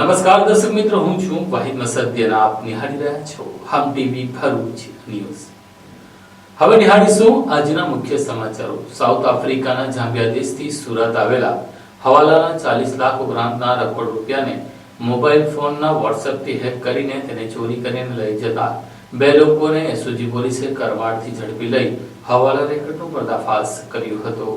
નમસ્કાર દર્શક મિત્રો, હું છું વાહિદ મસદિયા. આપ નિહાળી રહ્યા છો હમ ટીવી ભરૂચ ન્યૂઝ. હવે નિહાળીશું આજના મુખ્ય સમાચારો. સાઉથ આફ્રિકાના ઝામ્બિયા દેશથી સુરત આવેલા હવાલાના 40 લાખ ઉપરાંતના રોકડ રૂપિયાને મોબાઈલ ફોનના વોટ્સએપથી હેક કરીને તેને ચોરી કરીને લઈ જતા બે લોકોને એસઓજી પોલીસે કરવાડથી ઝડપી લઈ હવાલા રેકેટનો પર્દાફાશ કર્યો હતો.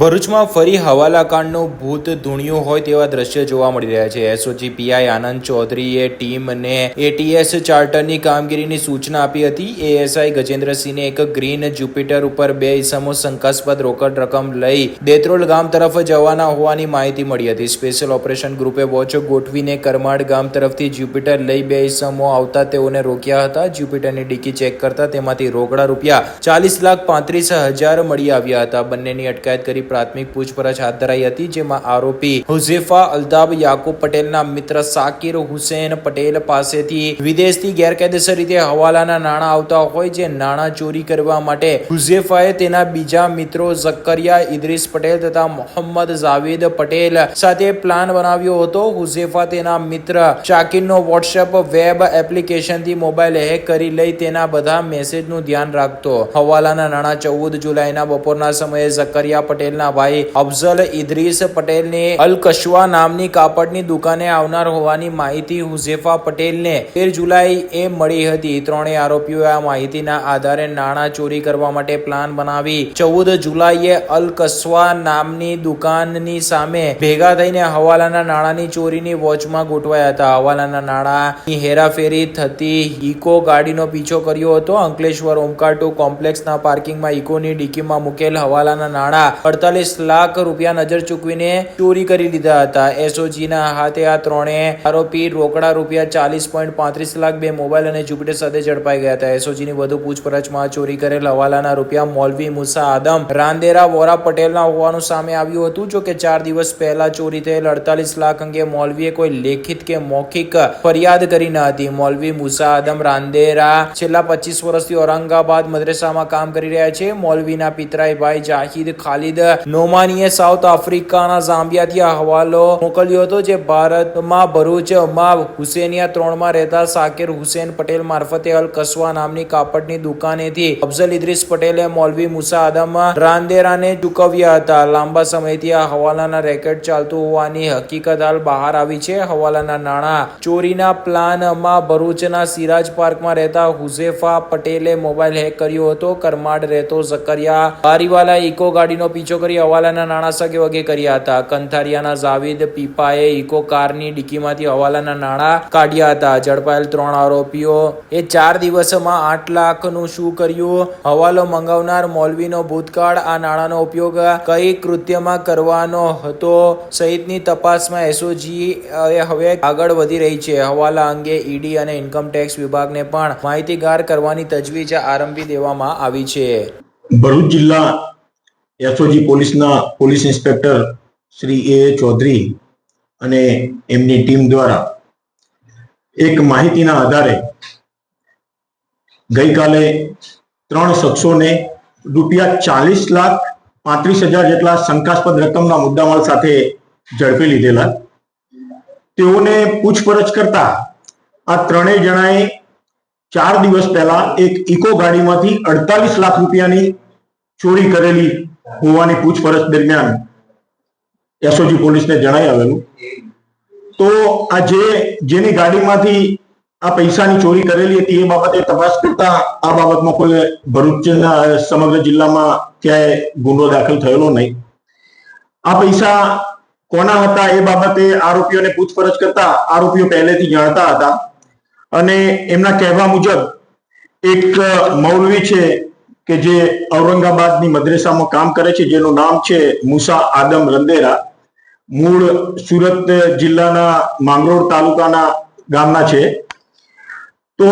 ભરૂચમાં ફરી હવાલાકાંડનું ભૂત ધૂણ્યું હોય તેવા દ્રશ્ય જોવા મળી રહ્યા છે. એસઓજી પીઆઈ આનંદ ચૌધરીએ ટીમને એટીએસ ચાર્ટરની કામગીરીની સૂચના આપી હતી. એએસઆઈ ગજેન્દ્રસિંહને એક ગ્રીન જ્યુપિટર ઉપર બે ઈસમો શંકાસ્પદ રોકડ રકમ લઈ દેત્રોલ ગામ તરફ જવાના હોવાની માહિતી મળી હતી. સ્પેશિયલ ઓપરેશન ગ્રુપે વોચ ગોઠવીને કરમાડ ગામ તરફથી જ્યુપિટર લઈ બે ઈસમો આવતા તેઓને રોક્યા હતા. જ્યુપિટરની ડિક્કી ચેક કરતા તેમાંથી રોકડા રૂપિયા 40,35,000 મળી આવ્યા હતા. બંનેની અટકાયત કરી પ્રાથમિક પૂછપરછ હાથ ધરાઈ હતી, જેમાં આરોપી હુઝેફા અલ્તાબ યાકુબ પટેલના મિત્ર સાકિર હુસેન પટેલ પાસેથી વિદેશથી ગેરકાયદેસર રીતે હવાલાના નાણાં આવતા હોય જે નાણાં ચોરી કરવા માટે હુઝેફાએ તેના બીજા મિત્રો ઝકરિયા ઇદ્રીસ પટેલ તથા મોહમ્મદ જાવેદ પટેલ સાથે પ્લાન બનાવ્યો હતો. હુઝેફા તેના મિત્ર શાકિરનો વોટ્સએપ વેબ એપ્લિકેશનથી મોબાઈલ હેક કરી લઈ તેના બધા મેસેજનું ધ્યાન રાખતો. હવાલાના નાણાં 14 જુલાઈના બપોરના સમયે ઝકરિયા પટેલના ભાઈ અફઝલ ઇદ્રીસ પટેલની અલ કશવા નામની કાપડની દુકાને આવનાર હોવાની માહિતી હુઝેફા પટેલને 13 જુલાઈએ મળી હતી. ત્રણેય આરોપીઓએ આ માહિતીના આધારે નાણાં ચોરી કરવા માટે પ્લાન બનાવી 14 જુલાઈએ અલ કસવા નામની દુકાનની સામે ભેગા થઈને હવાલાના નાણાંની ચોરીની વોચમાં ગોઠવાયા હતા. હવાલાના નાણાંની હેરાફેરી થતી ઇકો ગાડીનો પીછો કર્યો હતો. અંકલેશ્વર ઓમકાર 2 કોમ્પ્લેક્સના પાર્કિંગમાં ઇકોની ડિક્કીમાં મૂકેલ હવાલાના નાણાં 48 લાખ રૂપિયા નજર ચૂકવીને ચોરી કરી લીધા હતા. એસઓજીના હાથે આ ત્રણેય આરોપી રોકડા રૂપિયા 40.35 લાખ, બે મોબાઈલ અને જ્યુપિટર સાથે ઝડપાઈ ગયા હતા. એસઓજીની વધુ પૂછપરછમાં ચોરી કરેલ હવાલાના રૂપિયા મૌલવી મુસા આદમ રાંદેરા વોરા પટેલના હોવાનું સામે આવ્યું હતું. જો કે 4 દિવસ પહેલા ચોરી થયેલ 48 લાખ અંગે મૌલવીએ કોઈ લેખિત કે મૌખિક ફરિયાદ કરી ન હતી. મૌલવી મુસા આદમ રાંદેરા છેલ્લા 25 વર્ષથી ઔરંગાબાદ મદ્રેસામાં કામ કરી રહ્યા છે. મૌલવીના પિતરાઈ ભાઈ જાહિદ ખાલિદ નોમાનીએ સાઉથ આફ્રિકાના ઝામ્બિયાથી આ હવાલો મોકલ્યો હતો, જે ભારતમાં ભરૂચમાં હુસેનિયા 3 માં રહેતા સાકિર હુસેન પટેલ મારફતે અલ કસવા નામની કાપડની દુકાનેથી અફઝલ ઇદ્રીસ પટેલે મૌલવી મુસા આદમ રાંદેરાને ચૂકવ્યા હતા. લાંબા સમયથી આ હવાલાના રેકેટ ચાલતું હોવાની હકીકત હાલ બહાર આવી છે. હવાલાના નાણાં ચોરીના પ્લાનમાં ભરૂચના સિરાજ પાર્કમાં રહેતા હુઝેફા પટેલે મોબાઈલ હેક કર્યો હતો. કરમાડ રહેતો ઝકરિયા બારીવાલા ઇકો ગાડીનો પીછો કરી હવાલાના નાણાં સગે વગે કર્યા હતા. કંથારિયાના જાવેદ પીપાએ ઇકો કારની ડિક્કીમાંથી હવાલાના નાણાં કાઢ્યા હતા. ઝડપાયેલ 3 આરોપીઓ એ 4 દિવસમાં 8 લાખનું શું કર્યું? હવાલો મંગાવનાર મૌલવીનો ભૂતકાળ, આ નાણાંનો ઉપયોગ કઈ કૃત્યમાં કરવાનો હતો સહિતની તપાસમાં એસઓજી હવે આગળ વધી રહી છે. હવાલા અંગે ઈડી અને ઇન્કમટેક્સ વિભાગને પણ માહિતીગાર કરવાની તજવીજ આરંભી દેવામાં આવી છે. ભરૂચ જિલ્લા એસઓજી પોલીસના પોલીસ ઇન્સ્પેક્ટર શ્રી એ ચૌધરી અને એમની ટીમ દ્વારા એક માહિતીના આધારે ગઈકાલે 3 શખ્સોને રૂપિયા 40,35,000 જેટલા શંકાસ્પદ રકમના મુદ્દામાલ સાથે ઝડપી લીધેલા. તેઓને પૂછપરછ કરતા આ ત્રણેય જણાએ 4 દિવસ પહેલા એક ઇકો ગાડીમાંથી 48 લાખ રૂપિયાની ચોરી કરેલી હોવાની પૂછપરછ દરમિયાન એસઓજી પોલીસને જણાઈ આવેલું. તો આ જેની ગાડીમાંથી આ પૈસાની ચોરી કરેલી હતી એ બાબતે તપાસ કરતા આ બાબતમાં કોઈ ભરૂચના સમગ્ર જિલ્લામાં ક્યાંય ગુનો દાખલ થયેલો નહીં. આ પૈસા કોના હતા એ બાબતે આરોપીઓને પૂછપરછ કરતા આરોપીઓ પહેલેથી જાણતા હતા અને એમના કહેવા મુજબ એક મૌલવી છે કે જે ઔરંગાબાદની મદ્રેસામાં કામ કરે છે, જેનું નામ છે મુસા આદમ રંદેરા, મૂળ સુરત જિલ્લાના માંગરોળ તાલુકાના ગામના છે. તો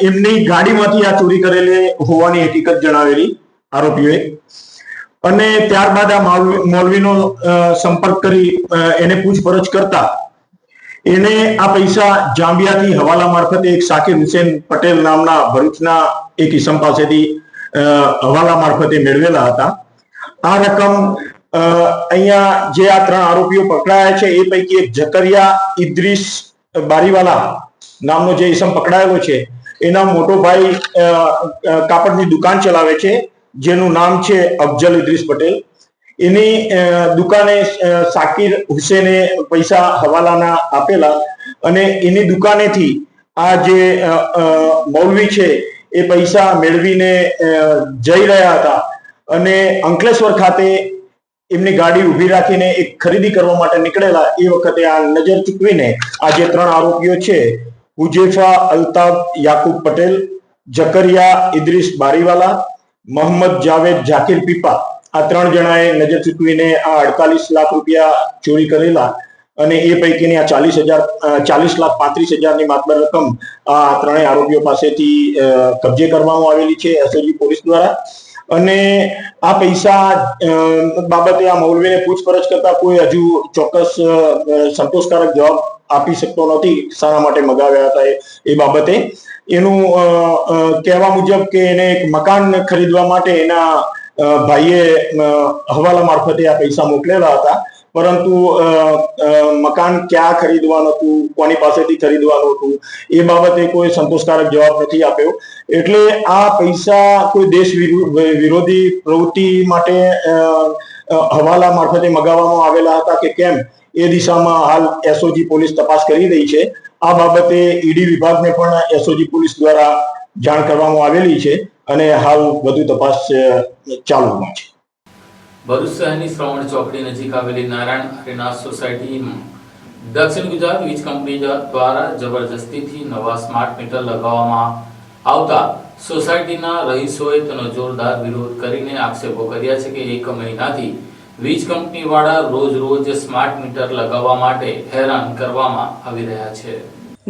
એમની ગાડીમાંથી આ ચોરી કરેલી હોવાની હકીકત જણાવેલી આરોપીઓએ અને ત્યારબાદ આ મૌલવીનો સંપર્ક કરી એને પૂછપરછ કરતા એને આ પૈસા જાંબિયાથી હવાલા મારફતે એક સાકિર હુસેન પટેલ નામના ભરૂચના એક ઈસમ પાસેથી હવાલા મારફતે મેળવેલા હતા. આ રકમ અહીંયા જે આ 3 આરોપીઓ પકડાયા છે એ પૈકી એક જકરિયા ઇદ્રીસ બારીવાલા નામનો જે ઈસમ પકડાયેલો છે એના મોટો ભાઈ કાપડની દુકાન ચલાવે છે, જેનું નામ છે અફજલ ઇદ્રીસ પટેલ. એની દુકાને સાકિર હુસેને પૈસા હવાલાના આપેલા અને એની દુકાનેથી આ જે મૌલવી છે એ પૈસા મેળવીને જઈ રહ્યા હતા અને અંકલેશ્વર ખાતે એમની ગાડી ઊભી રાખીને એક ખરીદી કરવા માટે નીકળેલા એ વખતે આ નજર ચૂકવીને આ જે 3 આરોપીઓ છે, હુજેફા અલ્તાફ યાકુબ પટેલ, જકરિયા ઇદ્રીસ બારીવાલા, મોહમ્મદ જાવેદ જાકીર પીપા, આ 3 જણાએ નજર ચૂકવીને આ 48 લાખ રૂપિયા ચોરી કરેલા અને એ પૈકીની આ 40,35,000ની માતબર રકમ આ 3 આરોપીઓ પાસેથી કબજે કરવામાં આવેલી છે એસઓજી પોલીસ દ્વારા. અને આ પૈસા બાબતે આ મૌલવીને પૂછપરછ કરતા કોઈ હજુ ચોક્કસ સંતોષકારક જવાબ આપી શકતો નથી શાના માટે મગાવ્યા હતા એ બાબતે. એનું કહેવા મુજબ કે એને એક મકાન ખરીદવા માટે એના ભાઈએ હવાલા મારફતે આ પૈસા મોકલેલા હતા, પરંતુ મકાન ક્યાં ખરીદવાનું હતું, કોની પાસેથી ખરીદવાનું હતું એ બાબતે કોઈ સંતોષકારક જવાબ નથી આપ્યો. એટલે આ પૈસા કોઈ દેશ વિરોધી પ્રવૃત્તિ માટે હવાલા મારફતે મગાવવામાં આવેલા હતા કે કેમ એ દિશામાં હાલ એસઓજી પોલીસ તપાસ કરી રહી છે. આ બાબતે ઈડી વિભાગને પણ એસઓજી પોલીસ દ્વારા જાણ કરવામાં આવેલી છે અને હાલ વધુ તપાસ ચાલુમાં છે. ભરૂચ શહેરની શ્રવણ ચોકડી નજીક આવેલી નારાયણ અરેના સોસાયટીમાં દક્ષિણ ગુજરાત વીજ કંપની દ્વારા જબરજસ્તીથી નવા સ્માર્ટ મીટર લગાવવામાં આવતા સોસાયટીના રહીશોએ તેનો જોરદાર વિરોધ કરીને આક્ષેપો કર્યા છે કે 1 મહિનાથી વીજ કંપની વાળા રોજ સ્માર્ટ મીટર લગાવવા માટે હેરાન કરવામાં આવી રહ્યા છે.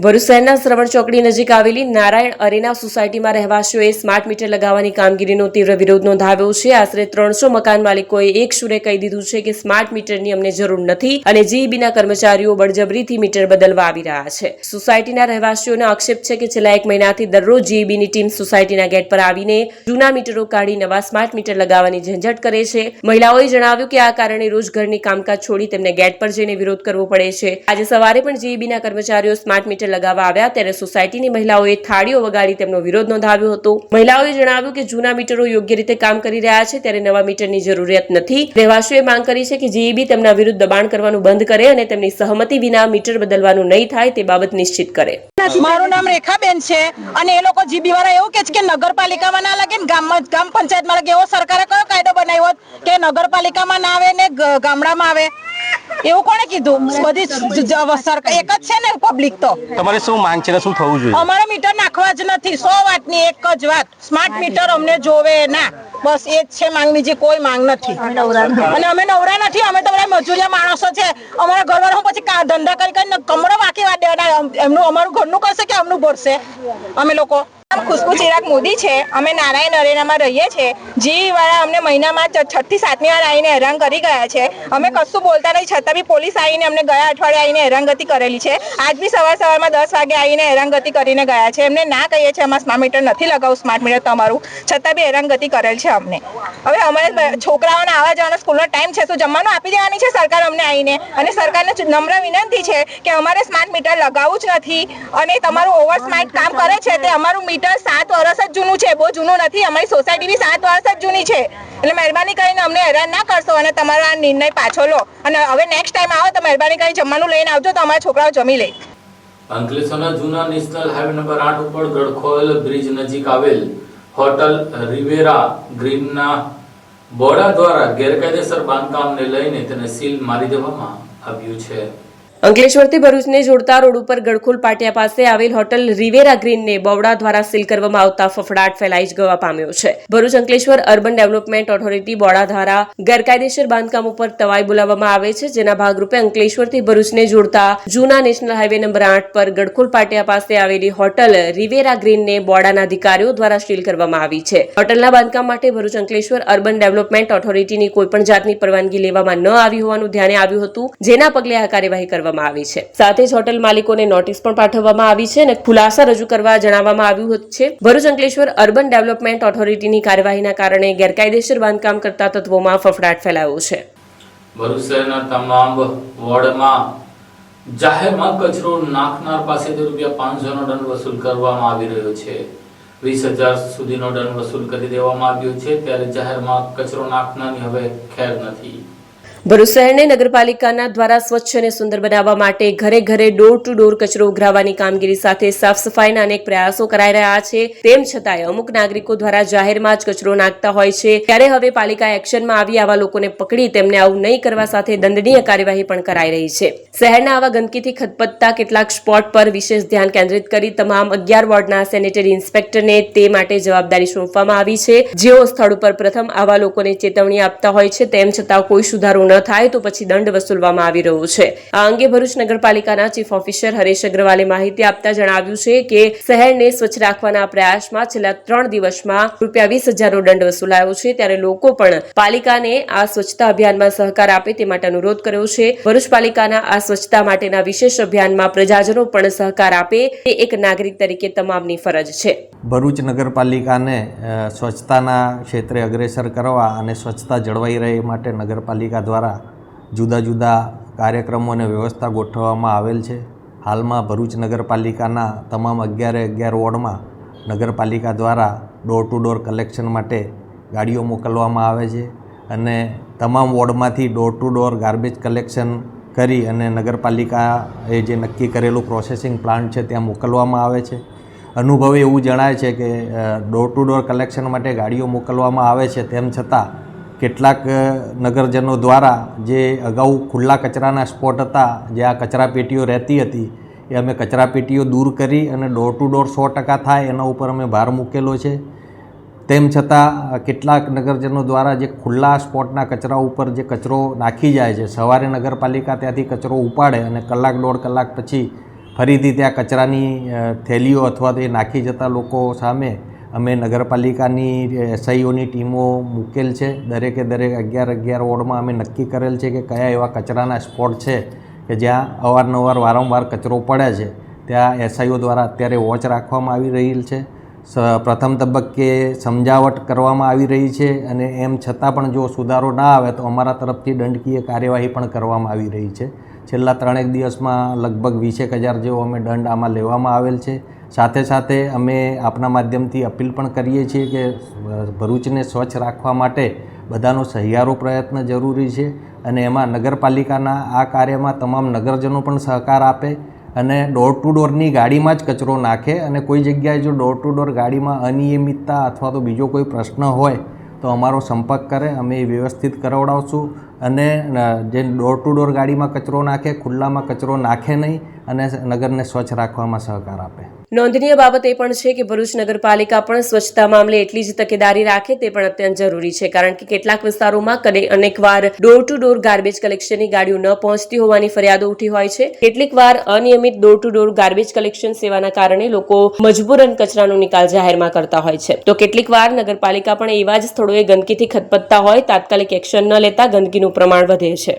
ભરૂચ શહેરના શ્રવણ ચોકડી નજીક આવેલી નારાયણ અરેના સોસાયટીમાં રહેવાસીઓએ સ્માર્ટ મીટર લગાવવાની કામગીરીનો તીવ્ર વિરોધ નોંધાવ્યો છે. આશરે 300 મકાન માલિકોએ એક સુરે કહી દીધું છે કે સ્માર્ટ મીટરની અમને જરૂર નથી અને જીઈબીના કર્મચારીઓ બળજબરીથી મીટર બદલવા આવી રહ્યા છે. સોસાયટીના રહેવાસીઓનો આક્ષેપ છે કે છેલ્લા 1 મહિનાથી દરરોજ જીઈબીની ટીમ સોસાયટીના ગેટ પર આવીને જૂના મીટરો કાઢી નવા સ્માર્ટ મીટર લગાવવાની ઝંઝટ કરે છે. મહિલાઓએ જણાવ્યું કે આ કારણે રોજ ઘરની કામકાજ છોડી તેમને ગેટ પર જઈને વિરોધ કરવો પડે છે. આજે સવારે પણ જીઈબીના કર્મચારીઓ સ્માર્ટ મીટર લગાવવા આવ્યા ત્યારે સોસાયટીની મહિલાઓએ થાળીઓ વગાડી તેમનો વિરોધ નોંધાવ્યો હતો. મહિલાઓએ જણાવ્યું કે જૂના મીટરો યોગ્ય રીતે કામ કરી રહ્યા છે ત્યારે નવા મીટરની જરૂરિયાત નથી. રહેવાસીઓએ માંગ કરી છે કે જીઈબી તેમના વિરુદ્ધ દબાણ કરવાનું બંધ કરે અને તેમની સહમતિ વિના મીટર બદલવાનું નહીં થાય તે બાબત નિશ્ચિત કરે. મારું નામ રેખાબેન છે અને એ લોકો જીબી વાળા એવું કે છે કે નગરપાલિકામાં ના લાગે ને ગામ પંચાયતમાં લાગે. એવો સરકારે કયો કાયદો બનાવ્યો કે નગરપાલિકામાં ના આવે ને ગામડામાં આવે? એવું કોણે કીધું? બધી સરકાર એક જ છે ને. પબ્લિક તો તમારે શું માંગ છે, શું થવું જોઈએ? અમારે મીટર નાખવા જ નથી. 100 વાતની એક જ વાત, સ્માર્ટ મીટર અમને જોવે ના, બસ એ જ છે માંગ, બીજી કોઈ માંગ નથી. અને અમે નવરા નથી, અમે તો બધા મજૂરિયા માણસો છે. અમારા ઘરવાળા પછી ધંધા કરીને કમરો વાંકી વાત દેવાના. એમનું અમારું ઘરનું કરશે કે અમનું ભરશે? અમે લોકો ખુશ્બુ ચિરાગ મોદી છે. અમે નારાયણ અરેનામાં રહીએ છીએ. જીઈ વાળા અમને મહિનામાં 6 થી 7મી વાર આવીને હેરાન કરી ગયા છે. અમે કશું બોલતા નહીં છતાં બી પોલીસ આવીને અમને ગયા અઠવાડિયે આવીને હેરાનગતિ કરેલી છે. આજ બી સવારમાં 10 વાગે આવીને હેરાનગતિ કરીને ગયા છે. એમને ના કહીએ છીએ અમારે સ્માર્ટ મીટર નથી લગાવું, સ્માર્ટ મીટર તમારું, છતાં બી હેરાનગતિ કરેલ છે અમને. હવે અમારે છોકરાઓને આવવા જવાનો સ્કૂલનો ટાઈમ છે, શું જમવાનું આપી દેવાની છે સરકાર અમને આવીને? અને સરકારને નમ્ર વિનંતી છે કે અમારે સ્માર્ટ મીટર લગાવવું જ નથી અને તમારું ઓવર સ્માર્ટ કામ કરે છે તે અમારું મીટર 7 વર્ષ જ જૂનું છે, બહુ જૂનું નથી. અમારી સોસાયટી બી 7 વર્ષ જ જૂની છે. એટલે મહેરબાની કરીને અમને હેરાન ના કરશો અને તમારો આ નિર્ણય પાછો લો. અને હવે નેક્સ્ટ ટાઈમ આવો તો મહેરબાની કરીને જમવાનું લઈને આવજો તો અમારા છોકરાઓ જમી લે. અંકલેશ્વરના જૂના નેશનલ હાઈવે નંબર 8 ઉપર ગડખોલ બ્રિજ નજીક આવેલ હોટલ રિવેરા ગ્રીનના બોર્ડ દ્વારા ગેરકાયદેસર બાંધકામને લઈને તેને સીલ મારી દેવામાં આવ્યું છે. અંકલેશ્વરથી ભરૂચને જોડતા રોડ ઉપર ગડખોલ પાટિયા પાસે આવેલ હોટલ રિવેરા ગ્રીનને બવડા દ્વારા સીલ કરવામાં આવતા ફફડાટ ફેલાઈ જવા પામ્યો છે. Bharuch Ankleshwar urban development authority board દ્વારા ગેરકાયદેસર બાંધકામ ઉપર તવાઈ બોલાવવામાં આવે છે, જેના ભાગરૂપે અંકલેશ્વરથી ભરૂચને જોડતા જૂના નેશનલ હાઈવે નંબર 8 પર ગડખોલ પાટિયા પાસે આવેલી હોટલ રિવેરા ગ્રીનને બોર્ડના અધિકારીઓ દ્વારા સીલ કરવામાં આવી છે. હોટલના બાંધકામ માટે ભરૂચ અંકલેશ્વર અર્બન ડેવલપમેન્ટ ઓથોરિટીની કોઈપણ જાતની પરવાનગી લેવામાં ન આવી હોવાનું ધ્યાને આવ્યું હતું, જેના પગલે આ કાર્યવાહી કરવામાં આવી છે. સાથે જ હોટલ માલિકોને નોટિસ પણ પાઠવવામાં આવી છે અને ખુલાસા રજૂ કરવા જણાવવામાં આવ્યું છે. ભરૂચ અંકલેશ્વર અર્બન ડેવલપમેન્ટ ઓથોરિટીની કાર્યવાહીના કારણે ગેરકાયદેસર બાંધકામ કરતા તત્વોમાં ફફડાટ ફેલાયો છે. ભરૂચ શહેરના તમામ વોર્ડમાં જાહેરમાં કચરો નાખનાર પાસેથી ₹500નો દંડ વસૂલ કરવામાં આવી રહ્યો છે. 20,000 સુધીનો દંડ વસૂલ કરી દેવામાં આવ્યો છે. ત્યારે જાહેરમાં કચરો નાખનારની હવે ખેર નથી. ભરૂચ શહેરને નગરપાલિકાના દ્વારા સ્વચ્છ અને સુંદર બનાવવા માટે ઘરે ઘરે ડોર ટુ ડોર કચરો ઉઘરાવવાની કામગીરી સાથે સાફ સફાઈના અનેક પ્રયાસો કરાઈ રહ્યા છે. તેમ છતાંય અમુક નાગરિકો દ્વારા જાહેરમાં જ કચરો નાખતા હોય છે. ત્યારે હવે પાલિકા એક્શનમાં આવી આવા લોકોને પકડી તેમને આવું નહીં કરવા સાથે દંડનીય કાર્યવાહી પણ કરાઈ રહી છે. શહેરના આવા ગંદકીથી ખતપતતા કેટલાક સ્પોટ પર વિશેષ ધ્યાન કેન્દ્રિત કરી તમામ 11 વોર્ડના સેનેટરી ઇન્સ્પેક્ટરને તે માટે જવાબદારી સોંપવામાં આવી છે. જેઓ સ્થળ ઉપર પ્રથમ આવા લોકોને ચેતવણી આપતા હોય છે. તેમ છતાં કોઈ સુધારો ન થાય તો પછી દંડ વસૂલવામાં આવી રહ્યો છે. આ અંગે ભરૂચ નગરપાલિકાના ચીફ ઓફિસર હરેશ અગ્રવાલે માહિતી આપતા જણાવ્યું છે કે શહેરને સ્વચ્છ રાખવાના પ્રયાસમાં છેલ્લા 3 દિવસમાં ₹20,000નો દંડ વસૂલાયો છે. ત્યારે લોકો પણ પાલિકાને આ સ્વચ્છતા અભિયાનમાં સહકાર આપે તે માટે અનુરોધ કર્યો છે. ભરૂચ પાલિકાના આ સ્વચ્છતા માટેના વિશેષ અભિયાનમાં પ્રજાજનો પણ સહકાર આપે તે એક નાગરિક તરીકે તમામની ફરજ છે. ભરૂચ નગરપાલિકાને સ્વચ્છતાના ક્ષેત્રે અગ્રેસર કરવા અને સ્વચ્છતા જળવાઈ રહે માટે નગરપાલિકા દ્વારા જુદા જુદા કાર્યક્રમો અને વ્યવસ્થા ગોઠવવામાં આવેલ છે. હાલમાં ભરૂચ નગરપાલિકાના તમામ 11 વોર્ડમાં નગરપાલિકા દ્વારા ડોર ટુ ડોર કલેક્શન માટે ગાડીઓ મોકલવામાં આવે છે અને તમામ વોર્ડમાંથી door to door garbage collection કરી અને નગરપાલિકાએ જે નક્કી કરેલું પ્રોસેસિંગ પ્લાન્ટ છે ત્યાં મોકલવામાં આવે છે. અનુભવે એવું જણાય છે કે ડોર ટુ ડોર કલેક્શન માટે ગાડીઓ મોકલવામાં આવે છે, તેમ છતાં કેટલાક નગરજનો દ્વારા જે અગાઉ ખુલ્લા કચરાના સ્પોટ હતા, જે આ કચરાપેટીઓ રહેતી હતી, એ અમે કચરાપેટીઓ દૂર કરી અને ડોર ટુ ડોર 100% થાય એના ઉપર અમે ભાર મૂકેલો છે. તેમ છતાં કેટલાક નગરજનો દ્વારા જે ખુલ્લા સ્પોટના કચરા ઉપર જે કચરો નાખી જાય છે, સવારે નગરપાલિકા ત્યાંથી કચરો ઉપાડે અને કલાક 1.5 કલાક પછી ફરીથી ત્યાં કચરાની થેલીઓ અથવા તો એ નાખી જતા લોકો સામે અમે નગરપાલિકાની એસઆઈઓની ટીમો મૂકેલ છે. દરેકે દરેક 11 વોર્ડમાં અમે નક્કી કરેલ છે કે કયા એવા કચરાના સ્પોટ છે કે જ્યાં અવારનવાર વારંવાર કચરો પડે છે. ત્યાં એસઆઈઓ દ્વારા અત્યારે વોચ રાખવામાં આવી રહેલ છે. પ્રથમ તબક્કે સમજાવટ કરવામાં આવી રહી છે અને એમ છતાં પણ જો સુધારો ના આવે તો અમારા તરફથી દંડકીય કાર્યવાહી પણ કરવામાં આવી રહી છે. છેલ્લા 3 દિવસમાં લગભગ 21,000 જેવો અમે દંડ આમાં લેવામાં આવેલ છે. સાથે સાથે અમે આપના માધ્યમથી અપીલ પણ કરીએ છીએ કે ભરૂચને સ્વચ્છ રાખવા માટે બધાનો સહિયારો પ્રયત્ન જરૂરી છે અને એમાં નગરપાલિકાના આ કાર્યમાં તમામ નગરજનો પણ સહકાર આપે અને ડોર ટુ ડોરની ગાડીમાં જ કચરો નાખે અને કોઈ જગ્યાએ જો ડોર ટુ ડોર ગાડીમાં અનિયમિતતા અથવા તો બીજો કોઈ પ્રશ્ન હોય તો અમારો સંપર્ક કરે, અમે એ વ્યવસ્થિત કરાવડાવશું અને જે ડોર ટુ ડોર ગાડીમાં કચરો નાખે, ખુલ્લામાં કચરો નાખે નહીં અને નગરને સ્વચ્છ રાખવામાં સહકાર આપે. નોંધનીય બાબત એ પણ છે કે ભરૂચ નગરપાલિકા પણ સ્વચ્છતા મામલે એટલી જ તકેદારી રાખે તે પણ અત્યંત જરૂરી છે. કારણ કે કેટલાક વિસ્તારોમાં અનેકવાર ડોર ટુ ડોર ગાર્બેજ કલેક્શનની ગાડીઓ ન પહોંચતી હોવાની ફરિયાદો ઉઠી હોય છે. કેટલીક વાર અનિયમિત door to door garbage collection સેવાના કારણે લોકો મજબૂરન કચરાનો નિકાલ જાહેરમાં કરતા હોય છે. તો કેટલીક વાર નગરપાલિકા પણ એવા જ સ્થળોએ ગંદકીથી ખતપતતા હોય તાત્કાલિક એક્શન ન લેતા ગંદકીનું પ્રમાણ વધે છે.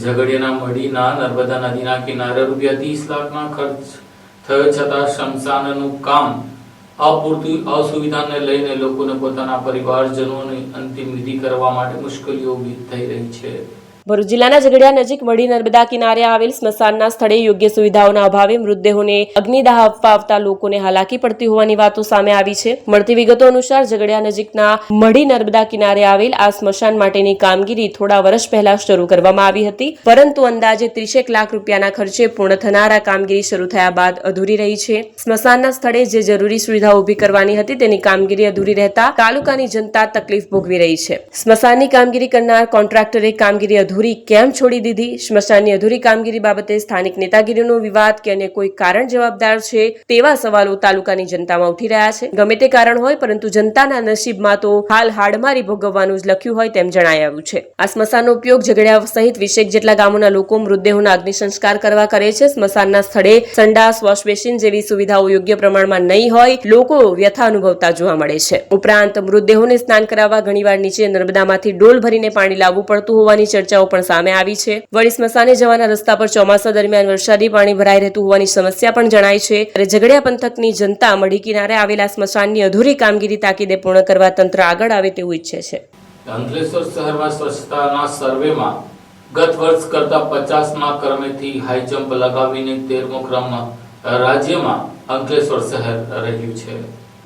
ઝઘડિયાના મઢીના નર્મદા નદીના કિનારે ₹30 લાખના ખર્ચ થયો છતાં સ્મશાનનું કામ અપૂરતી અસુવિધાને લઈને લોકોને પોતાના પરિવારજનોની અંતિમ વિધિ કરવા માટે મુશ્કેલીઓ ઊભી થઈ રહી છે. ભરૂચ જિલ્લાના ઝઘડિયા નજીક મઢી નર્મદા કિનારે આવેલ સ્મશાનના સ્થળે યોગ્ય સુવિધાઓના અભાવે મૃતદેહોને અગ્નિદાહ આપવા આવતા લોકોને હાલાકી પડતી હોવાની વાતો સામે આવી છે. મળતી વિગતો અનુસાર ઝઘડિયા નજીકના મઢી નર્મદા કિનારે આવેલ આ સ્મશાન માટેની કામગીરી થોડા વર્ષ પહેલા શરૂ કરવામાં આવી હતી, પરંતુ અંદાજે 30 લાખ રૂપિયાના ખર્ચે પૂર્ણ થનાર આ કામગીરી શરૂ થયા બાદ અધૂરી રહી છે. સ્મશાનના સ્થળે જે જરૂરી સુવિધાઓ ઊભી કરવાની હતી તેની કામગીરી અધૂરી રહેતા તાલુકાની જનતા તકલીફ ભોગવી રહી છે. સ્મશાનની કામગીરી કરનાર કોન્ટ્રાક્ટરે કામગીરી અધૂરી કેમ છોડી દીધી? સ્મશાનની અધૂરી કામગીરી બાબતે સ્થાનિક નેતાગીરીનો વિવાદ કે અન્ય કોઈ કારણ જવાબદાર છે તેવા સવાલો તાલુકાની જનતામાં ઉઠી રહ્યા છે. ગમે તે કારણ હોય, પરંતુ જનતાના નસીબમાં તો હાલ હાડમારી ભોગવવાનું જ લખ્યું હોય તેમ જણાઈ આવ્યું છે. આ સ્મશાનનો ઉપયોગ ઝઘડિયા સહિત 20 જેટલા ગામોના લોકો મૃતદેહોના અગ્નિ સંસ્કાર કરવા કરે છે. સ્મશાનના સ્થળે સંડાસ, વોશ બેસિન જેવી સુવિધાઓ યોગ્ય પ્રમાણમાં નહીં હોય લોકો વ્યથા અનુભવતા જોવા મળે છે. ઉપરાંત મૃતદેહોને સ્નાન કરાવવા ઘણીવાર નીચે નર્મદામાંથી ડોલ ભરીને પાણી લાવવું પડતું હોવાની ચર્ચાઓ પણ સામે આવી છે. વળી સ્મશાને જવાના રસ્તા પર ચોમાસા દરમિયાન વરસાદી પાણી ભરાઈ રહેતું હોવાની સમસ્યા પણ જણાય છે. ત્યારે ઝઘડિયા પંથકની જનતા મઢી કિનારે આવેલા સ્મશાનની અધૂરી કામગીરી તાકીદે પૂર્ણ કરવા તંત્ર આગળ આવે તેવું ઈચ્છે છે. અંકલેશ્વર શહેરમાં સ્વચ્છતાના સર્વેમાં ગત વર્ષ કરતા 50મા ક્રમેથી હાઈ જમ્પ લગાવીને 13મો ક્રમમાં રાજ્યમાં અંકલેશ્વર શહેર રહ્યું છે.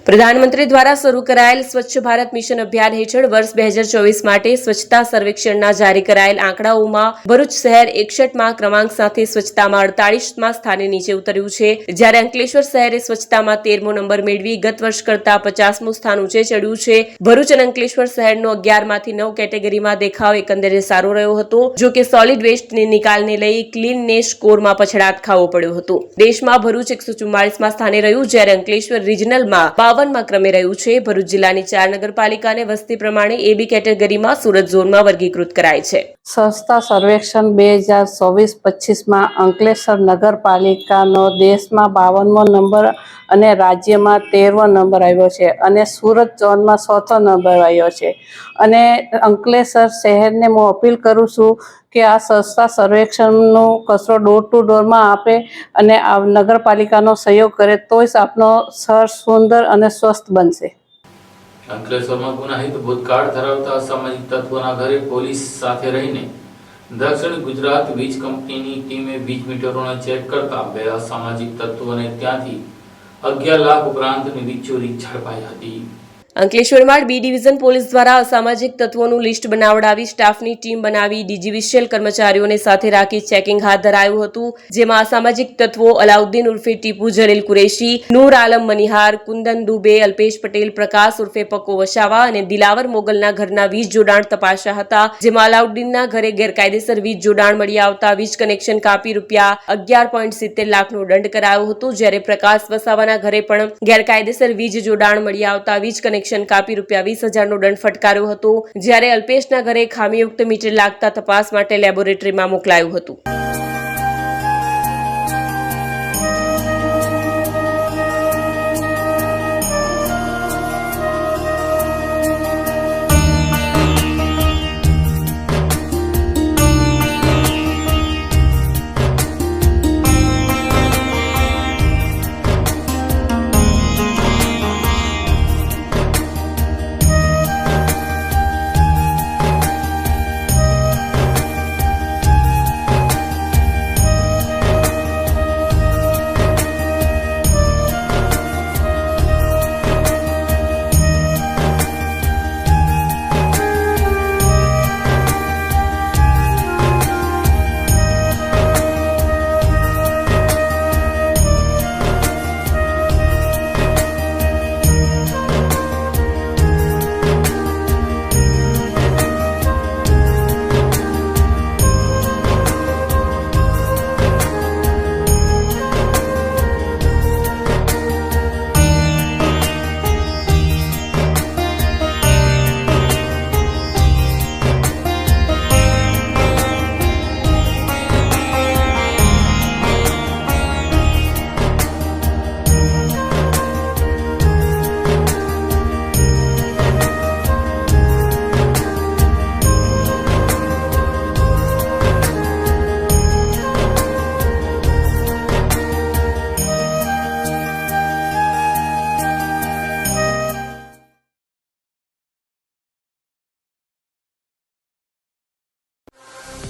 પ્રધાનમંત્રી દ્વારા શરૂ કરાયેલ સ્વચ્છ ભારત મિશન અભિયાન હેઠળ વર્ષ 2024 માટે સ્વચ્છતા સર્વેક્ષણના જારી કરાયેલ આંકડાઓમાં ભરૂચ શહેર 61મા ક્રમાંક સાથે સ્વચ્છતામાં 48મા સ્થાને નીચે ઉતર્યું છે, જ્યારે અંકલેશ્વર શહેરે સ્વચ્છતામાં 13મો નંબર મેળવી ગત વર્ષ કરતા 50મું સ્થાન ઊંચે ચડ્યું છે. ભરૂચ અને અંકલેશ્વર શહેરનો 11માંથી 9 કેટેગરીમાં દેખાવ એકંદરે સારો રહ્યો હતો, જો કે સોલિડ વેસ્ટની નિકાલને લઈ ક્લીનનેસ સ્કોરમાં પછડાટ ખાવો પડ્યો હતો. દેશમાં ભરૂચ 144મા સ્થાને રહ્યું, જ્યારે અંકલેશ્વર રિજનલમાં 52મા ક્રમે રહ્યું છે. ભરૂચ જિલ્લાની 4 નગરપાલિકાને વસ્તી પ્રમાણે AB કેટેગરીમાં સુરત ઝોનમાં વર્ગીકૃત કરાય છે. સ્વચ્છતા સર્વેક્ષણ 2024-25માં અંકલેશ્વર નગરપાલિકાનો દેશમાં 52મો નંબર અને રાજ્યમાં 13મો નંબર આવ્યો છે અને સુરત ઝોનમાં 4થો નંબર આવ્યો છે. અને અંકલેશ્વર શહેરને હું અપીલ કરું છું કે આ સ્વચ્છતા સર્વેક્ષણનો કચરો ડોર ટુ ડોરમાં આપે અને આ નગરપાલિકાનો સહયોગ કરે, તો જ આપનો શહેર સુંદર અને સ્વસ્થ બનશે. અંકલેશ્વરમાં ગુનાહિત ભૂતકાળ ધરાવતા અસામાજિક તત્વોના ઘરે પોલીસ સાથે રહીને દક્ષિણ ગુજરાત વીજ કંપનીની ટીમે વીજ મીટરોને ચેક કરતા 2 અસામાજિક તત્વોને ત્યાંથી 11 લાખ ઉપરાંતની વીજ ચોરી ઝડપાઈ હતી. અંકલેશ્વરમાં બી ડિવિઝન પોલીસ દ્વારા અસામાજિક તત્વોનું લિસ્ટ બનાવડાવી સ્ટાફની ટીમ બનાવી ડીજીવીસીએલ કર્મચારીઓને સાથે રાખી ચેકિંગ હાથ ધરાયું હતું, જેમાં અસામાજિક તત્વો અલાઉદ્દીન ઉર્ફે ટીપુ જલીલ કુરેશી, નૂર આલમ મનિહાર, કુંદન દુબે, અલ્પેશ પટેલ પ્રકાશ ઉર્ફે પક્કો વસાવા અને દિલાવર મોગલના ઘરના વીજ જોડાણ તપાસ્યા હતા, જેમાં અલાઉદ્દીનના ઘરે ગેરકાયદેસર વીજ જોડાણ મળી આવતા વીજ કનેક્શન કાપી રૂપિયા 11.70 લાખનો દંડ કરાયો હતો, જ્યારે પ્રકાશ વસાવાના ઘરે પણ ગેરકાયદેસર વીજ જોડાણ મળી આવતા વીજ કનેક્શન કાપી રૂપિયા 20,000નો દંડ ફટકાર્યો હતો, જ્યારે અલ્પેશના ઘરે ખામીયુક્ત મીટર લાગતા તપાસ માટે લેબોરેટરીમાં મોકલાયું હતું.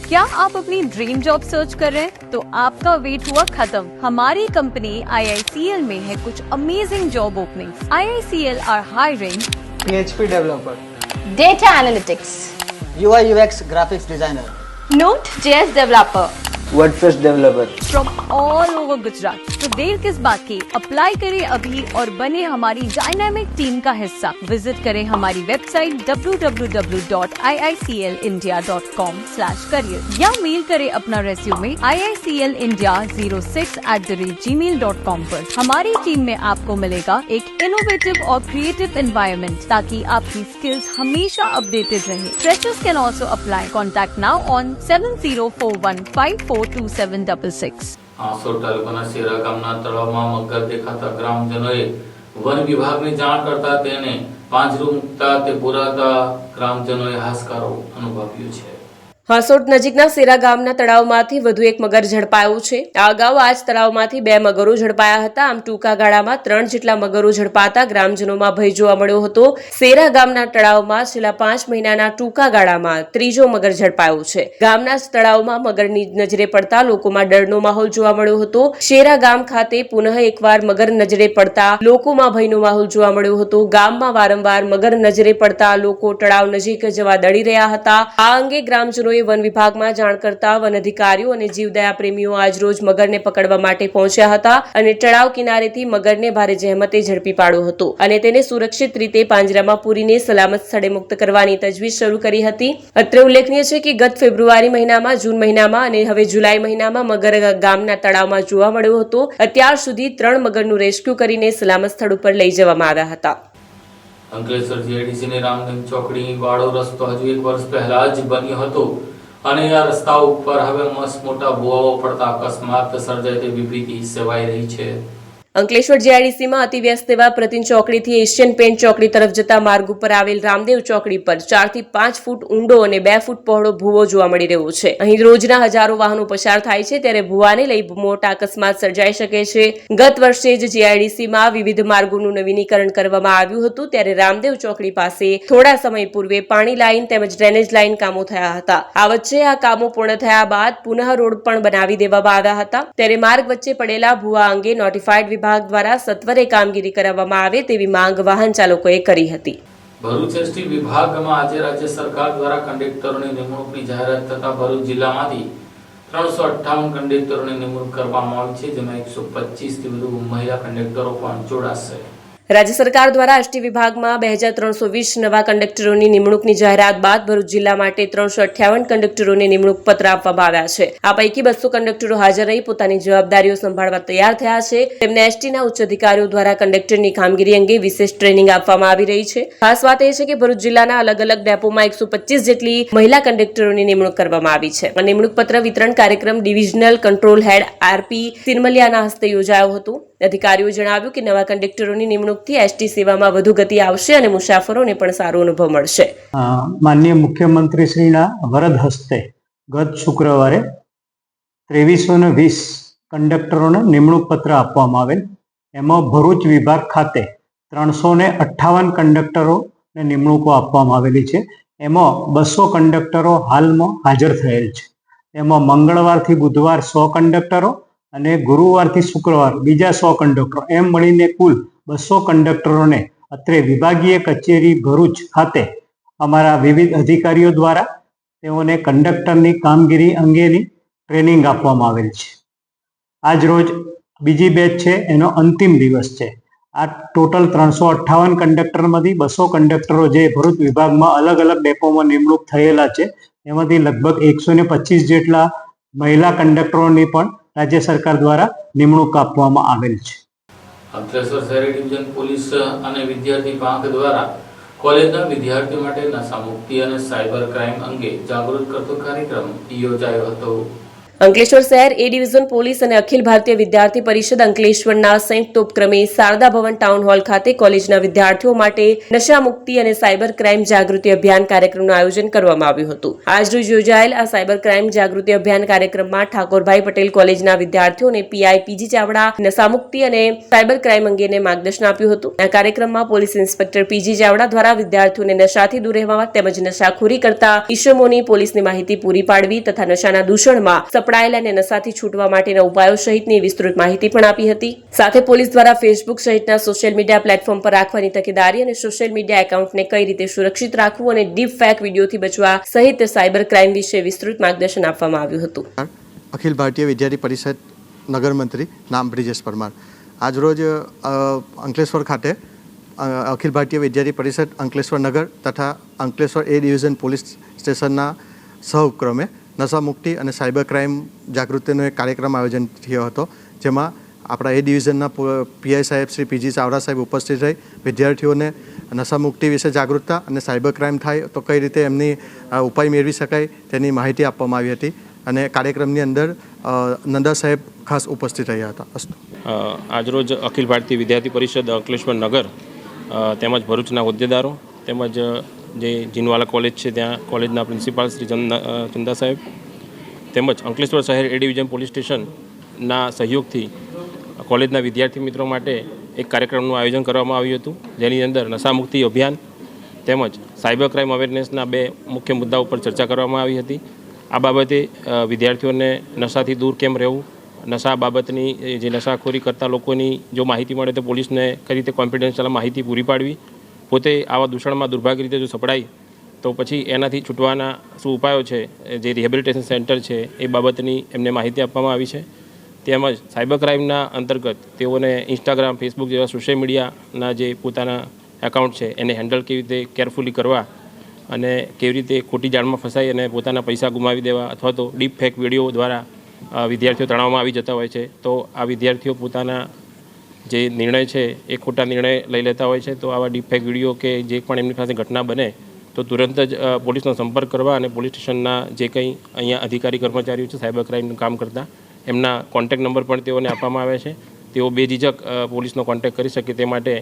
क्या आप अपनी ड्रीम जॉब सर्च कर रहे हैं? तो आपका वेट हुआ खत्म. हमारी कंपनी IICL में है कुछ amazing job openings. IICL are hiring PHP developer, data analytics, UI UX graphics designer, Node.js developer WordPress developer from all over Gujarat. तो देर किस बात की, अप्लाई करें अभी और बने हमारी डायनामिक टीम का हिस्सा. विजिट करें हमारी वेबसाइट www.iiclindia.com/career या मेल करें अपना रेज्यूमे iiclindia06@gmail.com पर. हमारी टीम में आपको मिलेगा एक इनोवेटिव और क्रिएटिव एनवायरनमेंट ताकि आपकी स्किल्स हमेशा अपडेटेड रहे. Freshers can also apply. Contact now on 7041542766. આસોડ તાલુકાના શેરા ગામના તળાવમાં મગર દેખાતા ગ્રામજનોએ વન વિભાગને જાણ કરતા તેને પાંજરું મૂકતા તે પુરાતા ગ્રામજનોએ હાશકારો અનુભવ્યો છે. હાંસોટ નજીકના સેરા ગામના તળાવમાંથી વધુ એક મગર ઝડપાયું છે. આ અગાઉ આ જ તળાવમાંથી 2 મગરો ઝડપાયા હતા. આમ ટૂંકા ગાળામાં 3 જેટલા મગરો ઝડપાતા ગ્રામજનોમાં ભય જોવા મળ્યો હતો. સેરા ગામના તળાવમાં છેલ્લા 5 મહિનાના ટૂંકા ગાળામાં ત્રીજો મગર ઝડપાયો છે. ગામના જ તળાવમાં મગરની નજરે પડતા લોકોમાં ડરનો માહોલ જોવા મળ્યો હતો. શેરા ગામ ખાતે પુનઃ એકવાર મગર નજરે પડતા લોકોમાં ભયનો માહોલ જોવા મળ્યો હતો. ગામમાં વારંવાર મગર નજરે પડતા લોકો તળાવ નજીક જવા દડી રહ્યા હતા. આ અંગે ગ્રામજનોએ વન વિભાગમાં જાણ કરતા વન અધિકારીઓ અને જીવદયા પ્રેમીઓ આજરોજ મગરને પકડવા માટે પહોંચ્યા હતા અને તળાવ કિનારેથી મગરને ભારે જહેમતે ઝડપી પાડ્યો હતો અને તેને સુરક્ષિત રીતે પાંજરામાં પૂરીને સલામત સ્થળે મુક્ત કરવાની તજવીજ શરૂ કરી હતી. અત્રે ઉલ્લેખનીય છે કે ગત ફેબ્રુઆરી મહિનામાં, જૂન મહિનામાં અને હવે જુલાઈ મહિનામાં મગર ગામના તળાવમાં જોવા મળ્યો હતો. અત્યાર સુધી 3 મગરનું રેસ્ક્યુ કરીને સલામત સ્થળ ઉપર લઈ જવામાં આવ્યા હતા. અંકલેશ્વર જીઆઈડીસીની રામદેવ ચોકડી વાળો રસ્તો હજુ 1 વર્ષ પહેલા જ બન્યો હતો અને આ રસ્તા ઉપર હવે મસ્ત મોટા ભૂવાઓ પડતા અકસ્માત સર્જાય તેવી ભીતિ સેવાઈ રહી છે. અંકલેશ્વર જીઆઈડીસીમાં અતિ વ્યસ્ત એવા પ્રતિન ચોકડીથી એશિયન પેન્ટ ચોકડી તરફ જતા માર્ગ ઉપર આવેલ રામદેવ ચોકડી પર 4 થી 5 ફૂટ ઊંડો અને 2 ફૂટ પહોળો ભૂવો જોવા મળી રહ્યો છે. અહીં રોજના હજારો વાહનો પસાર થાય છે ત્યારે ભૂવાને લઈ મોટા અકસ્માત સર્જાઈ શકે છે. ગત વર્ષે જ જીઆઈડીસીમાં વિવિધ માર્ગોનું નવીનીકરણ કરવામાં આવ્યું હતું ત્યારે રામદેવ ચોકડી પાસે થોડા સમય પૂર્વે પાણી લાઇન તેમજ ડ્રેનેજ લાઇન કામો થયા હતા. આ વચ્ચે આ કામો પૂર્ણ થયા બાદ પુનઃ રોડ પણ બનાવી દેવામાં આવ્યા હતા ત્યારે માર્ગ વચ્ચે પડેલા ભૂવા અંગે નોટિફાઈડ વિભાગ દ્વારા સત્વરે કામગીરી કરાવવામાં આવે તેવી માંગ વાહન ચાલકોએ કરી હતી. ભરૂચ એસટી વિભાગમાં આજે રાજ્ય સરકાર દ્વારા કંડક્ટરોની નિમણૂકની જાહેરાત થતા ભરૂચ જિલ્લામાંથી 358 કંડક્ટરોની નિમણૂક કરવામાં આવી છે, જેમાં 125 થી વધુ મહિલા કંડક્ટરો પણ જોડાશે. રાજ્ય સરકાર દ્વારા એસટી વિભાગમાં 2320 નવા કંડક્ટરોની નિમણૂકની જાહેરાત બાદ ભરૂચ જિલ્લા માટે 358 કંડક્ટરોને નિમણૂક પત્ર આપવામાં આવ્યા છે. આ પૈકી 200 કંડક્ટરો હાજર રહી પોતાની જવાબદારીઓ સંભાળવા તૈયાર થયા છે. તેમને એસટીના ઉચ્ચ અધિકારીઓ દ્વારા કંડક્ટરની કામગીરી અંગે વિશેષ ટ્રેનિંગ આપવામાં આવી રહી છે. ખાસ વાત એ છે કે ભરૂચ જિલ્લાના અલગ અલગ ડેપોમાં 125 જેટલી મહિલા કંડક્ટરોની નિમણૂક કરવામાં આવી છે. આ નિમણૂક પત્ર વિતરણ કાર્યક્રમ ડિવિઝનલ કંટ્રોલ હેડ આરપી સિરમલિયાના હસ્તે યોજાયો હતો. અધિકારીઓ જણાવ્યું કે નવા કંડક્ટરોની નિમણૂકથી એસટી સેવામાં વધુ ગતિ આવશે અને મુસાફરોને પણ સારો અનુભવ મળશે. માનનીય મુખ્યમંત્રીશ્રીના વરદ હસ્તે ગત શુક્રવારે 2320 કંડક્ટરોને નિમણૂક પત્ર આપવામાં આવેલ. એમાં ભરૂચ વિભાગ ખાતે 358 કંડક્ટરોને નિમણૂકો આપવામાં આવેલી છે. એમાં 200 કંડક્ટરો હાલમાં હાજર થયેલ છે. એમાં મંગળવારથી બુધવાર 100 કંડક્ટરો અને ગુરુવારથી શુક્રવાર બીજા 100 કંડક્ટરો એમ મળીને કુલ 200 કંડક્ટરોને અત્રે વિભાગીય કચેરી ભરૂચ ખાતે અમારા વિવિધ અધિકારીઓ દ્વારા તેઓને કંડક્ટરની કામગીરી અંગેની ટ્રેનિંગ આપવામાં આવેલ છે. આજ રોજ બીજી બેચ છે, એનો અંતિમ દિવસ છે. આ ટોટલ 358 કંડક્ટરમાંથી 200 કંડક્ટરો જે ભરૂચ વિભાગમાં અલગ અલગ ડેપોમાં નિમણૂક થયેલા છે એમાંથી લગભગ 125 જેટલા મહિલા કંડક્ટરોની પણ રાજ્ય સરકાર દ્વારા નિમણૂક આપવામાં આવેલ છે. અંકલેશ્વર શહેરી ડિવિઝન પોલીસ અને વિદ્યાર્થી પાંખ દ્વારા કોલેજના વિદ્યાર્થીઓ માટે નશા મુક્તિ અને સાયબર ક્રાઇમ અંગે જાગૃત કરતો કાર્યક્રમ યોજાયો હતો. અંકલેશ્વર શહેર એ ડિવિઝન પોલીસ અને અખિલ ભારતીય વિદ્યાર્થી પરિષદ અંકલેશ્વરના સંયુક્ત ઉપક્રમે શારદા ભવન ટાઉન હોલ ખાતે કોલેજના વિદ્યાર્થીઓ માટે નશા મુક્તિ અને સાયબર ક્રાઇમ જાગૃતિ અભિયાન કાર્યક્રમનું આયોજન કરવામાં આવ્યું હતું. આજરોજ યોજાયેલ આ સાયબર ક્રાઇમ જાગૃતિ અભિયાન કાર્યક્રમમાં ઠાકોરભાઈ પટેલ કોલેજના વિદ્યાર્થીઓને પીઆઈ પીજી ચાવડા નશા મુક્તિ અને સાયબર ક્રાઇમ અંગેને માર્ગદર્શન આપ્યું હતું. આ કાર્યક્રમમાં પોલીસ ઇન્સ્પેક્ટર પીજી ચાવડા દ્વારા વિદ્યાર્થીઓને નશાથી દૂર રહેવા તેમજ નશાખોરી કરતા ઇસમોની પોલીસની માહિતી પૂરી પાડવી તથા નશાના દૂષણમાં પકડાયેલા અને નશાથી છૂટવા માટેના ઉપાયો સહિતની વિસ્તૃત માહિતી પણ આપી હતી. સાથે પોલીસ દ્વારા ફેસબુક સહિતના સોશિયલ મીડિયા પ્લેટફોર્મ પર રાખવાની તકેદારી અને સોશિયલ મીડિયા એકાઉન્ટને કઈ રીતે સુરક્ષિત રાખવું અને ડીપ ફેક વિડીયોથી બચવા સહિત સાયબર ક્રાઇમ વિશે વિસ્તૃત માર્ગદર્શન આપવામાં આવ્યું હતું. અખિલ ભારતીય વિદ્યાર્થી પરિષદ નગર મંત્રી નામ બ્રિજેશ પરમાર આજરોજ અંકલેશ્વર ખાતે અખિલ ભારતીય વિદ્યાર્થી પરિષદ અંકલેશ્વર નગર તથા અંકલેશ્વર એ ડિવિઝન પોલીસ સ્ટેશનના સહ ઉપક્રમે નશા મુક્તિ અને સાયબર ક્રાઇમ જાગૃતિનો એક કાર્યક્રમ આયોજન થયો હતો, જેમાં આપણા એ ડિવિઝનના પીઆઈ સાહેબ શ્રી પીજી ચાવડા સાહેબ ઉપસ્થિત રહી વિદ્યાર્થીઓને નશા મુક્તિ વિશે જાગૃતતા અને સાયબર ક્રાઇમ થાય તો કઈ રીતે એમની ઉપાય મેળવી શકાય તેની માહિતી આપવામાં આવી હતી અને કાર્યક્રમની અંદર નંદા સાહેબ ખાસ ઉપસ્થિત રહ્યા હતા. આજરોજ અખિલ ભારતીય વિદ્યાર્થી પરિષદ અંકલેશ્વર નગર તેમજ ભરૂચના હોદ્દેદારો તેમજ જે જીનવાલા કોલેજ છે ત્યાં કોલેજના પ્રિન્સિપાલ શ્રી ચંદા સાહેબ તેમજ અંકલેશ્વર શહેર એ ડિવિઝન પોલીસ સ્ટેશનના સહયોગથી કોલેજના વિદ્યાર્થી મિત્રો માટે એક કાર્યક્રમનું આયોજન કરવામાં આવ્યું હતું, જેની અંદર નશામુક્તિ અભિયાન તેમજ સાયબર ક્રાઇમ અવેરનેસના 2 મુખ્ય મુદ્દા ઉપર ચર્ચા કરવામાં આવી હતી. આ બાબતે વિદ્યાર્થીઓને નશાથી દૂર કેમ રહેવું, નશા બાબતની જે નશાખોરી કરતા લોકોની જો માહિતી મળે તો પોલીસને કઈ રીતે કોન્ફિડન્શિયલ માહિતી પૂરી પાડવી, પોતે આવા દૂષણમાં દુર્ભાગ્ય રીતે જો સપડાય તો પછી એનાથી છૂટવાના શું ઉપાયો છે, જે રિહેબિલિટેશન સેન્ટર છે એ બાબતની એમને માહિતી આપવામાં આવી છે. તેમજ સાયબર ક્રાઇમના અંતર્ગત તેઓને ઇન્સ્ટાગ્રામ, ફેસબુક જેવા સોશિયલ મીડિયાના જે પોતાના એકાઉન્ટ છે એને હેન્ડલ કેવી રીતે કેરફુલી કરવા અને કેવી રીતે ખોટી જાળમાં ફસાઈ અને પોતાના પૈસા ગુમાવી દેવા અથવા તો ડીપ ફેક વિડીયો દ્વારા વિદ્યાર્થીઓ તણાવમાં આવી જતા હોય છે. તો આ વિદ્યાર્થીઓ પોતાના જે નિર્ણય છે એ ખોટા નિર્ણય લઈ લેતા હોય છે. તો આવા ડીપ ફેક વિડીયો કે જે પણ એમની પાસે ઘટના બને તો તુરંત જ પોલીસનો સંપર્ક કરવા અને પોલીસ સ્ટેશનના જે કંઈ અહીંયા અધિકારી કર્મચારીઓ છે સાયબર ક્રાઇમનું કામ કરતા એમના કોન્ટેક્ટ નંબર પણ તેઓને આપવામાં આવે છે. તેઓ બેઝિઝક પોલીસનો કોન્ટેક્ટ કરી શકે તે માટે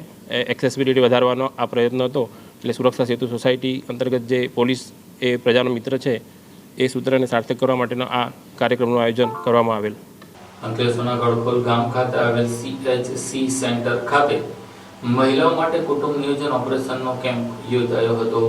એક્સેસિબિલિટી વધારવાનો આ પ્રયત્ન હતો. એટલે સુરક્ષા સેતુ સોસાયટી અંતર્ગત જે પોલીસ એ પ્રજાનો મિત્ર છે એ સૂત્રને સાર્થક કરવા માટેનો આ કાર્યક્રમનું આયોજન કરવામાં આવેલ. અંકલેશ્વરના ગડખોલ ગામ ખાતે આવેલ CHC સેન્ટર ખાતે મહિલાઓ માટે કુટુંબ નિયોજન ઓપરેશનનો કેમ્પ યોજાયો હતો.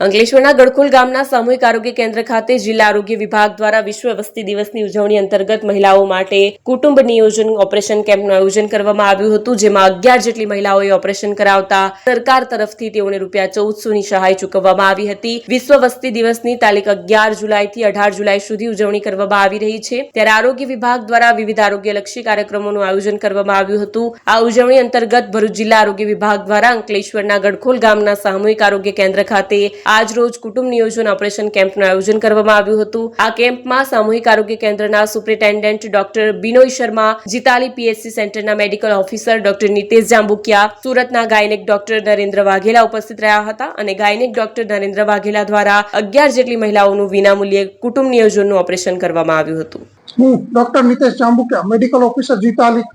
અંકલેશ્વરના ગડખોલ ગામના સામૂહિક આરોગ્ય કેન્દ્ર ખાતે જિલ્લા આરોગ્ય વિભાગ દ્વારા વિશ્વ વસ્તી દિવસની ઉજવણી અંતર્ગત મહિલાઓ માટે કુટુંબ નિયોજન ઓપરેશન કેમ્પનું આયોજન કરવામાં આવ્યું હતું, જેમાં 11 જેટલી મહિલાઓએ ઓપરેશન કરાવતા સરકાર તરફથી તેઓને ₹1400ની સહાય ચૂકવવામાં આવી હતી. વિશ્વ વસ્તી દિવસની તારીખ 11 જુલાઈથી 18 જુલાઈ સુધી ઉજવણી કરવામાં આવી રહી છે, ત્યારે આરોગ્ય વિભાગ દ્વારા વિવિધ આરોગ્યલક્ષી કાર્યક્રમોનું આયોજન કરવામાં આવ્યું હતું. આ ઉજવણી અંતર્ગત ભરૂચ જિલ્લા આરોગ્ય વિભાગ દ્વારા અંકલેશ્વરના ગડખોલ ગામના સામૂહિક આરોગ્ય કેન્દ્ર ખાતે આજ રોજ કુટુંબ નિયોજન ઓપરેશન કેમ્પનું આયોજન કરવામાં આવ્યું હતું. આ કેમ્પમાં સામૂહિક આરોગ્ય કેન્દ્રના superintendent doctor Binoy Sharma, Jitali PHC સેન્ટરના medical officer doctor Nitesh Jambukiya, સુરતના ગાયનેક ડોક્ટર નરેન્દ્ર વાઘેલા ઉપસ્થિત રહ્યા હતા અને ગાયનેક ડોક્ટર નરેન્દ્ર વાઘેલા દ્વારા 11 જેટલી મહિલાઓનું વિનામૂલ્યે કુટુંબ નિયોજનનું ઓપરેશન કરવામાં આવ્યું હતું. હું doctor Nitesh Jambukiya, medical officer Jitali,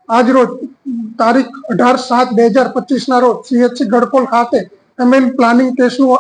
આજ રોજ તારીખ 18/7/2025 ના રોજ CHC ગડખોલ ખાતે એમએલ પ્લાનિંગ ટેસ્ટનું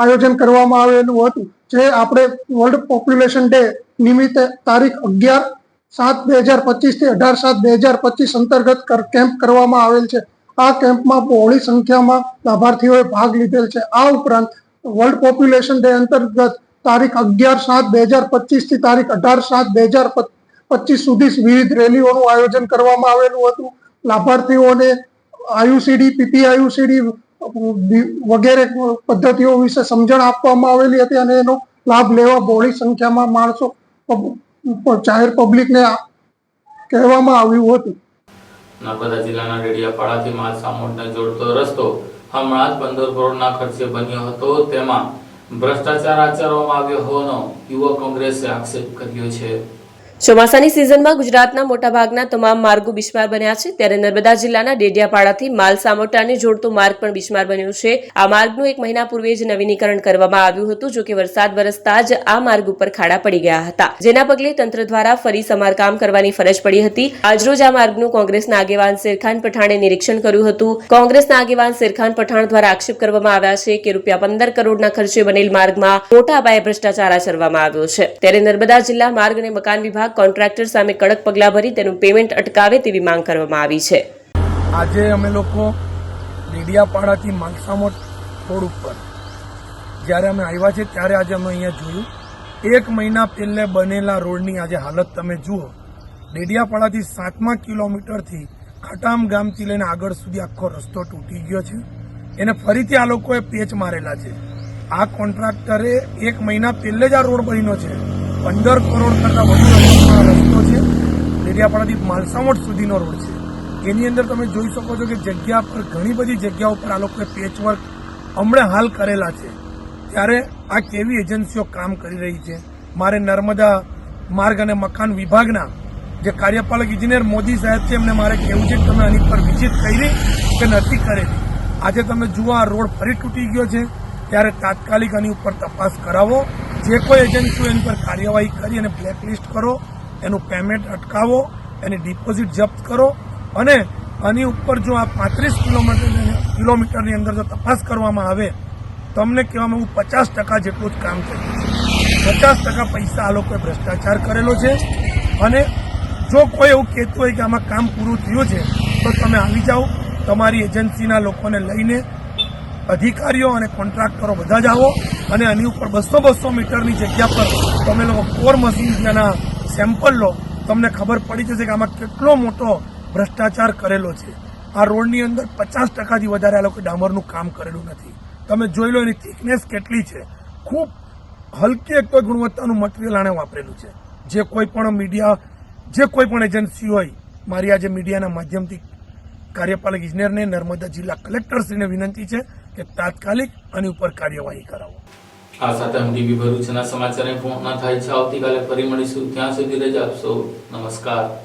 આયોજન કરવામાં આવેલું હતું, જે આપણે વર્લ્ડ પોપ્યુલેશન ડે નિમિત્તે તારીખ 11/7/2025 થી 18/7/2025 અંતર્ગત કેમ્પ કરવામાં આવેલ છે. આ કેમ્પમાં બહોળી સંખ્યામાં લાભાર્થીઓએ ભાગ લીધેલ છે. આ ઉપરાંત વર્લ્ડ પોપ્યુલેશન ડે અંતર્ગત તારીખ 11/7/2025 થી તારીખ 18/7/2025 સુધી વિવિધ રેલીઓનું આયોજન કરવામાં આવેલું હતું. લાભાર્થીઓને IUCD, PPIUCD વગેરે પદ્ધતિઓ વિશે સમજણ આપવામાં આવેલી હતી અને એનો લાભ લેવા બહોળી સંખ્યામાં માણસો જાહેર પબ્લિકને કહેવામાં આવ્યું હતું. નર્મદા જિલ્લાના ડેડિયાપાડાથી માલસામોટને જોડતો રસ્તો હમણાં જ 15 કરોડના ખર્ચે બન્યો હતો, તેમાં ભ્રષ્ટાચાર આચરવામાં આવ્યો હોવાનો યુવા કોંગ્રેસે આક્ષેપ કર્યો છે. ચોમાસાની સિઝનમાં ગુજરાતના મોટાભાગના તમામ માર્ગો બિસ્માર બન્યા છે, ત્યારે નર્મદા જિલ્લાના ડેડિયાપાડાથી માલસામોટાને જોડતો માર્ગ પણ બિસ્માર બન્યો છે. આ માર્ગનું 1 મહિના પૂર્વે જ નવીનીકરણ કરવામાં આવ્યું હતું, જો કે વરસાદ વરસતા જ આ માર્ગ ઉપર ખાડા પડી ગયા હતા, જેના પગલે તંત્ર દ્વારા ફરી સમારકામ કરવાની ફરજ પડી હતી. આજરોજ આ માર્ગનું કોંગ્રેસના આગેવાન શેરખાન પઠાણે નિરીક્ષણ કર્યું હતું. કોંગ્રેસના આગેવાન શેરખાન પઠાણ દ્વારા આક્ષેપ કરવામાં આવ્યા છે કે ₹15 કરોડના ખર્ચે બનેલ માર્ગમાં મોટા પાયે ભ્રષ્ટાચાર આચરવામાં આવ્યો છે, ત્યારે નર્મદા જિલ્લા માર્ગ અને મકાન વિભાગ કોન્ટ્રાક્ટર સામે કડક પગલાં ભરી તેનું પેમેન્ટ અટકાવે તેવી માંગ કરવામાં આવી છે. આજે અમે લોકો ડેડિયાપાડાથી માલસામોટ રોડ ઉપર જ્યારે અમે આવ્યા છે ત્યારે આજે અમે અહીંયા જોયું 1 મહિના પહેલે બનેલા રોડની આજે હાલત તમે જુઓ. ડેડિયાપાડાથી 7મા કિલોમીટરથી ખટામ ગામથી લઈને આગળ સુધી આખો રસ્તો તૂટી ગયો છે. એને ફરીથી આ લોકોએ પેચ મારેલા છે. આ કોન્ટ્રાક્ટરે 1 મહિના પહેલે જ આ રોડ બન્યો છે. 15 કરોડ કરતા વધુ રસ્તો છે. ડેડિયાપાડાથી માલસામોટ સુધીનો રોડ છે. એની અંદર તમે જોઈ શકો છો કે જગ્યા પર ઘણી બધી જગ્યાઓ પર આ લોકોએ પેચવર્ક હમણાં હાલ કરેલા છે. ત્યારે આ કેવી એજન્સીઓ કામ કરી રહી છે. મારે નર્મદા માર્ગ અને મકાન વિભાગના જે કાર્યપાલક ઇજનેર મોદી સાહેબ છે એમને મારે કહેવું છે કે તમે આની પર વિઝિટ કરી કે નથી કરેલી. આજે તમે જુઓ આ રોડ ફરી તૂટી ગયો છે, ત્યારે તાત્કાલિક આની ઉપર તપાસ કરાવો. જે કોઈ એજન્સીઓ એની પર કાર્યવાહી કરી અને બ્લેકલિસ્ટ કરો, એનું પેમેન્ટ અટકાવો, એની ડિપોઝિટ જપ્ત કરો અને આની ઉપર જો આ 35 કિલોમીટરની અંદર જો તપાસ કરવામાં આવે તમને કહેવામાં હું 50% જેટલું જ કામ કર્યું છે. 50% પૈસા આ લોકોએ ભ્રષ્ટાચાર કરેલો છે. અને જો કોઈ એવું કહેતું હોય કે આમાં કામ પૂરું થયું છે તો તમે આવી જાઓ, તમારી એજન્સીના લોકોને લઈને, અધિકારીઓ અને કોન્ટ્રાક્ટરો બધા જ આવો અને આની ઉપર 200 મીટરની જગ્યા પર તમે લોકો કોર મશીનના સેમ્પલ લો, તમને ખબર પડી જશે કે આમાં કેટલો મોટો ભ્રષ્ટાચાર કરેલો છે. આ રોડની અંદર 50%થી વધારે આ લોકો ડામરનું કામ કરેલું નથી. તમે જોઈ લો એની થિકનેસ કેટલી છે. ખૂબ હલકી એક તો ગુણવત્તાનું મટીરિયલ આણે વાપરેલું છે. જે કોઈ પણ મીડિયા, જે કોઈ પણ એજન્સી હોય, મારી આજે મીડિયાના માધ્યમથી કાર્યપાલક ઇજનેરને, નર્મદા જિલ્લા કલેક્ટરશ્રીને વિનંતી છે કે તાત્કાલિક આની ઉપર કાર્યવાહી કરાવો. આ સાથે MTV ભરૂચના સમાચાર પૂર્ણ થાય છે. આવતીકાલે ફરી મળીશું. ત્યાં સુધી રજા આપશો. નમસ્કાર.